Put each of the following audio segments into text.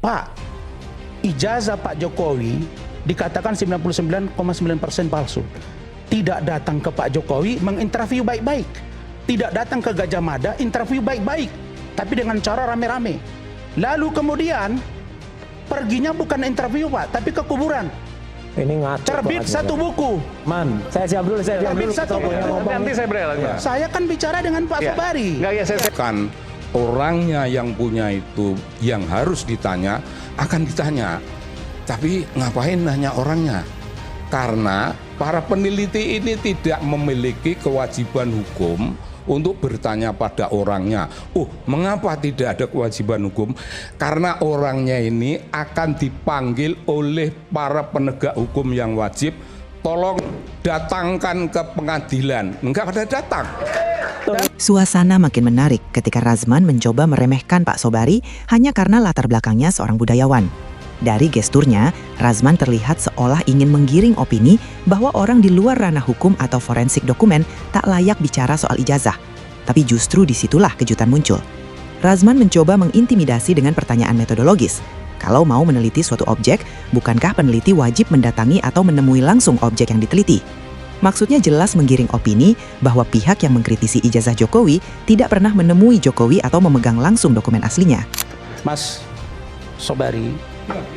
Pak, ijazah Pak Jokowi dikatakan 99,9% palsu. Tidak datang ke Pak Jokowi menginterview baik-baik. Tidak datang ke Gajah Mada interview baik-baik, tapi dengan cara rame-rame. Lalu kemudian perginya bukan interview Pak, tapi ke kuburan. Ini ngaco. Terbit satu buku. Man, saya siap dulu. Terbit satu buku. Nanti saya beri lagi. Saya kan bicara dengan Pak Sobari. Enggak, ya saya Kan orangnya yang punya itu yang harus ditanya akan ditanya. Tapi ngapain nanya orangnya? Karena para peneliti ini tidak memiliki kewajiban hukum untuk bertanya pada orangnya. Mengapa tidak ada kewajiban hukum? Karena orangnya ini akan dipanggil oleh para penegak hukum yang wajib. Tolong datangkan ke pengadilan. Enggak pada datang. Suasana makin menarik ketika Razman mencoba meremehkan Pak Sobari hanya karena latar belakangnya seorang budayawan. Dari gesturnya, Razman terlihat seolah ingin menggiring opini bahwa orang di luar ranah hukum atau forensik dokumen tak layak bicara soal ijazah. Tapi justru disitulah kejutan muncul. Razman mencoba mengintimidasi dengan pertanyaan metodologis. Kalau mau meneliti suatu objek, bukankah peneliti wajib mendatangi atau menemui langsung objek yang diteliti? Maksudnya jelas menggiring opini bahwa pihak yang mengkritisi ijazah Jokowi tidak pernah menemui Jokowi atau memegang langsung dokumen aslinya. Mas Sobari,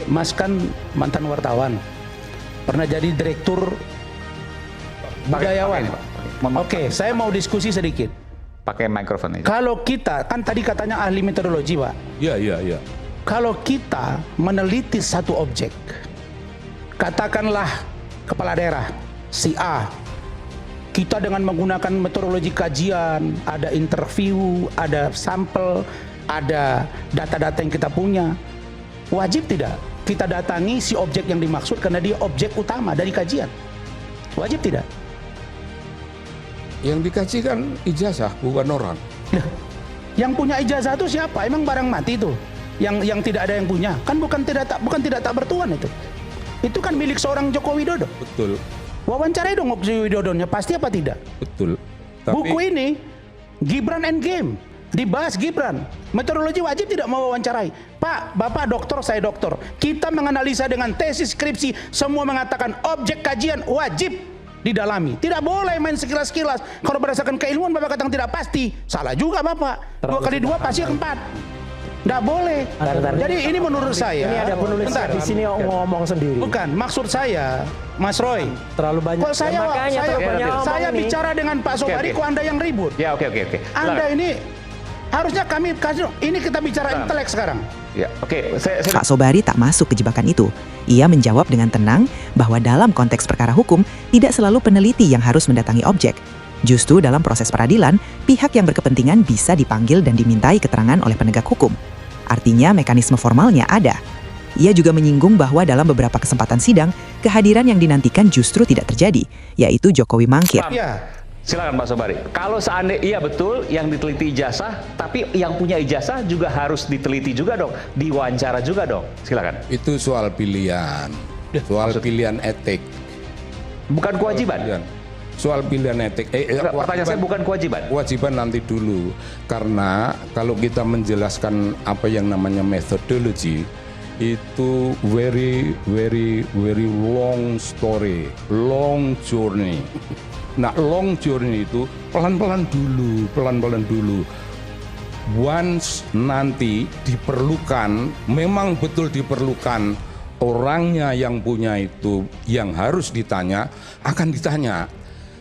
Mas kan mantan wartawan, pernah jadi direktur budayawan. Oke, saya mau diskusi sedikit. pakai mikrofon itu. Kalau kita, kan tadi katanya ahli metodologi Pak. Iya. Kalau kita meneliti satu objek, katakanlah kepala daerah, si A, kita dengan menggunakan metodologi kajian, ada interview, ada sampel, ada data-data yang kita punya, wajib tidak kita datangi si objek yang dimaksud karena dia objek utama dari kajian? Wajib tidak? Yang dikaji kan ijazah, bukan orang. Nah, yang punya ijazah itu siapa? Emang barang mati itu? Yang tidak ada yang punya? Kan bukan tidak tak bertuan itu. Itu kan milik seorang Joko Widodo. Betul. Wawancarai dong Joko Widodonya, pasti apa tidak? Betul. Buku ini Gibran Endgame, dibahas Gibran. Metodologi wajib tidak mewawancarai. Pak, Bapak dokter, saya dokter. Kita menganalisa dengan tesis skripsi, semua mengatakan objek kajian wajib didalami. Tidak boleh main sekilas-sekilas. Kalau berdasarkan keilmuan Bapak katakan tidak pasti, salah juga Bapak. 2 kali 2 pasti 4. Tidak boleh. Jadi ini menurut saya. Ini ada penulis di sini ngomong sendiri. Bukan, maksud saya, Mas Roy. Terlalu banyak. Kok saya bicara dengan Pak Sobari, kok Anda yang ribut? Ya, oke. Anda ini harusnya kami kasih. Ini kita bicara intelek sekarang. Ya, oke. Pak Sobari tak masuk ke jebakan itu. Ia menjawab dengan tenang bahwa dalam konteks perkara hukum tidak selalu peneliti yang harus mendatangi objek. Justru dalam proses peradilan, pihak yang berkepentingan bisa dipanggil dan dimintai keterangan oleh penegak hukum. Artinya mekanisme formalnya ada. Ia juga menyinggung bahwa dalam beberapa kesempatan sidang, kehadiran yang dinantikan justru tidak terjadi, yaitu Jokowi mangkir. Ya. Silakan Pak Sobari. Kalau seandainya iya betul yang diteliti ijazah, tapi yang punya ijazah juga harus diteliti juga dong, diwawancara juga dong. Silakan. Itu soal pilihan. Soal pilihan etik. Bukan kewajiban. Soal pilihan etik. Pertanyaan saya bukan kewajiban. Kewajiban nanti dulu. Karena kalau kita menjelaskan apa yang namanya methodology, itu very long story, long journey. Nah, long journey itu pelan-pelan dulu. Once nanti diperlukan, memang betul diperlukan, orangnya yang punya itu yang harus ditanya akan ditanya.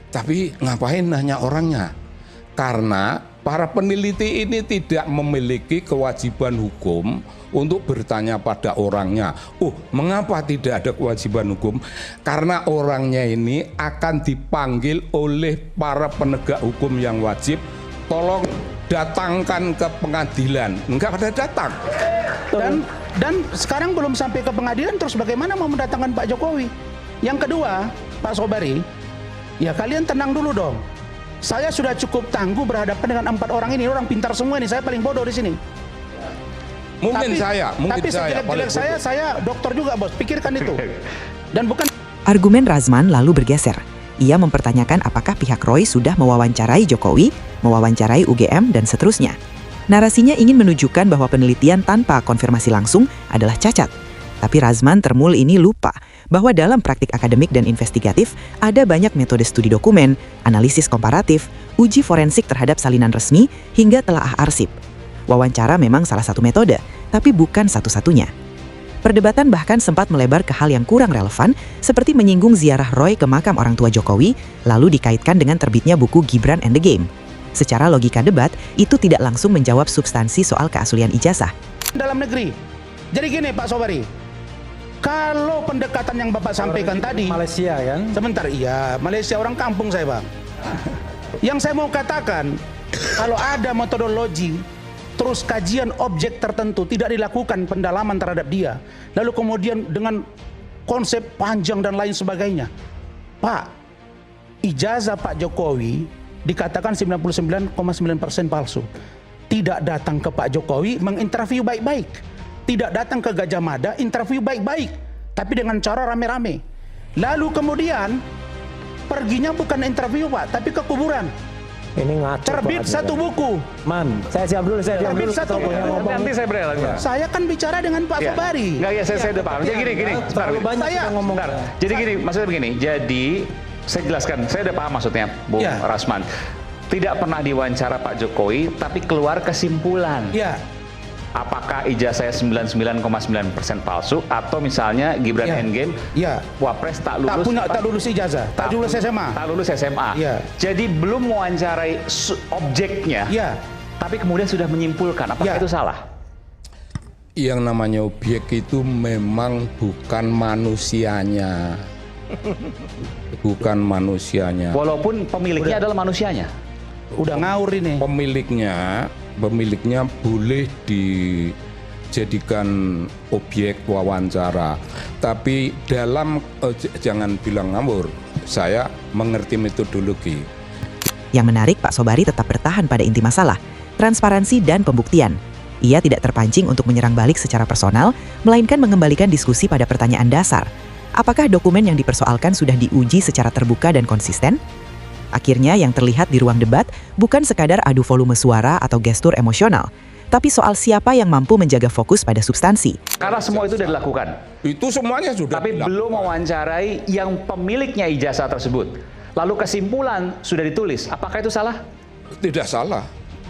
Tapi ngapain nanya orangnya? Karena para peneliti ini tidak memiliki kewajiban hukum untuk bertanya pada orangnya. Mengapa tidak ada kewajiban hukum? Karena orangnya ini akan dipanggil oleh para penegak hukum yang wajib. Tolong datangkan ke pengadilan. Enggak pada datang. Dan sekarang belum sampai ke pengadilan, terus bagaimana mau mendatangkan Pak Jokowi? Yang kedua, Pak Sobari, ya kalian tenang dulu dong. Saya sudah cukup tangguh berhadapan dengan 4 orang ini. Orang pintar semua ini, saya paling bodoh di sini. Mungkin tapi sejelek-jelek saya dokter juga bos, pikirkan itu. Dan bukan. Argumen Razman lalu bergeser. Ia mempertanyakan apakah pihak Roy sudah mewawancarai Jokowi, mewawancarai UGM, dan seterusnya. Narasinya ingin menunjukkan bahwa penelitian tanpa konfirmasi langsung adalah cacat. Tapi Razman Termul ini lupa bahwa dalam praktik akademik dan investigatif ada banyak metode studi dokumen, analisis komparatif, uji forensik terhadap salinan resmi, hingga telaah arsip. Wawancara memang salah satu metode, tapi bukan satu-satunya. Perdebatan bahkan sempat melebar ke hal yang kurang relevan, seperti menyinggung ziarah Roy ke makam orang tua Jokowi, lalu dikaitkan dengan terbitnya buku Gibran and the Game. Secara logika debat, itu tidak langsung menjawab substansi soal keaslian ijazah. Dalam negeri. Jadi gini Pak Sobari, kalau pendekatan yang Bapak sampaikan tadi, Malaysia kan? sebentar, iya, Malaysia orang kampung saya Bang. Yang saya mau katakan, kalau ada metodologi, terus kajian objek tertentu tidak dilakukan pendalaman terhadap dia, lalu kemudian dengan konsep panjang dan lain sebagainya, Pak, ijazah Pak Jokowi dikatakan 99,9% palsu. Tidak datang ke Pak Jokowi menginterview baik-baik, tidak datang ke Gajah Mada interview baik-baik, tapi dengan cara rame-rame. Lalu kemudian perginya bukan interview Pak, tapi ke kuburan. Ini ngaco. Terbit banget, satu kan? buku. Man, saya siap dulu. Terbit satu buku. Nanti saya beri lagi. Saya kan bicara dengan Pak Sobari. Enggak, ya saya udah paham. Jadi gini, sebentar. Terlalu banyak Saya- kita ngomong. Bentar. Jadi gini, maksudnya begini. Jadi saya jelaskan, saya udah paham maksudnya, Bung Ya. Rasman. Tidak pernah diwawancara Pak Jokowi, tapi keluar kesimpulan. Ya, Apakah ijazahnya 99,9% palsu atau misalnya Gibran Ya. Endgame ya. Wapres tak lulus Tak lulus ijazah, tak lulus SMA. tak lulus SMA. Ya. Jadi belum mewawancarai objeknya, Ya, tapi kemudian sudah menyimpulkan. Apakah Ya. itu salah? Yang namanya objek itu memang bukan manusianya. Bukan manusianya. Walaupun pemiliknya adalah manusianya. udah ngawur ini. Pemiliknya boleh dijadikan objek wawancara. Tapi dalam jangan bilang ngawur. Saya mengerti metodologi. Yang menarik, Pak Sobari tetap bertahan pada inti masalah, transparansi dan pembuktian. Ia tidak terpancing untuk menyerang balik secara personal, melainkan mengembalikan diskusi pada pertanyaan dasar. Apakah dokumen yang dipersoalkan sudah diuji secara terbuka dan konsisten? Akhirnya yang terlihat di ruang debat bukan sekadar adu volume suara atau gestur emosional, tapi soal siapa yang mampu menjaga fokus pada substansi. Karena semua itu sudah dilakukan. Itu semuanya sudah Tapi dilakukan. belum mewawancarai yang pemiliknya ijazah tersebut. Lalu kesimpulan sudah ditulis. Apakah itu salah? Tidak salah.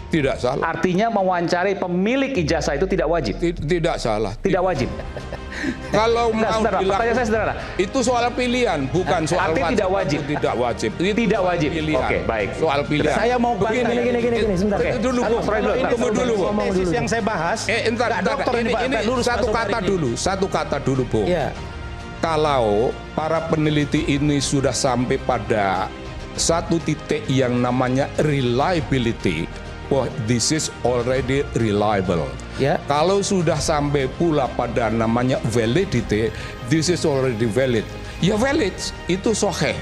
Tidak salah. Artinya mewawancarai pemilik ijazah itu tidak wajib. Tidak salah. Tidak wajib. Kalau Nah, mau sebentar, Pak. Pertanyaan saya sederhana. itu soal pilihan, bukan soal Artinya wajib. tidak wajib. Tidak wajib. Itu Tidak soal wajib. pilihan. Oke, baik. Soal pilihan. Saya mau Begini, bantah. Gini, sebentar. Oke. Dulu, Satu, Bung. Roy dulu, Tunggu dulu. Tesis yang saya bahas. Entar, nggak dokter ini, Pak. Nggak lulus satu Pak Sobari kata ini. dulu, satu kata dulu, Bung. Iya. Kalau para peneliti ini sudah sampai pada satu titik yang namanya reliability, wah, this is already reliable. Ya. Kalau sudah sampai pula pada namanya validity, this is already valid. Ya valid, itu sahih.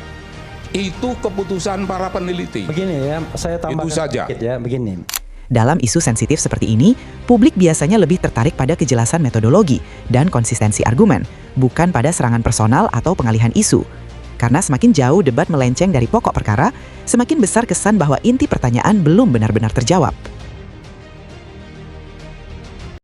Itu keputusan para peneliti. Begini ya, saya tambahkan Itu saja. sedikit ya, begini. Dalam isu sensitif seperti ini, publik biasanya lebih tertarik pada kejelasan metodologi dan konsistensi argumen, bukan pada serangan personal atau pengalihan isu. Karena semakin jauh debat melenceng dari pokok perkara, semakin besar kesan bahwa inti pertanyaan belum benar-benar terjawab.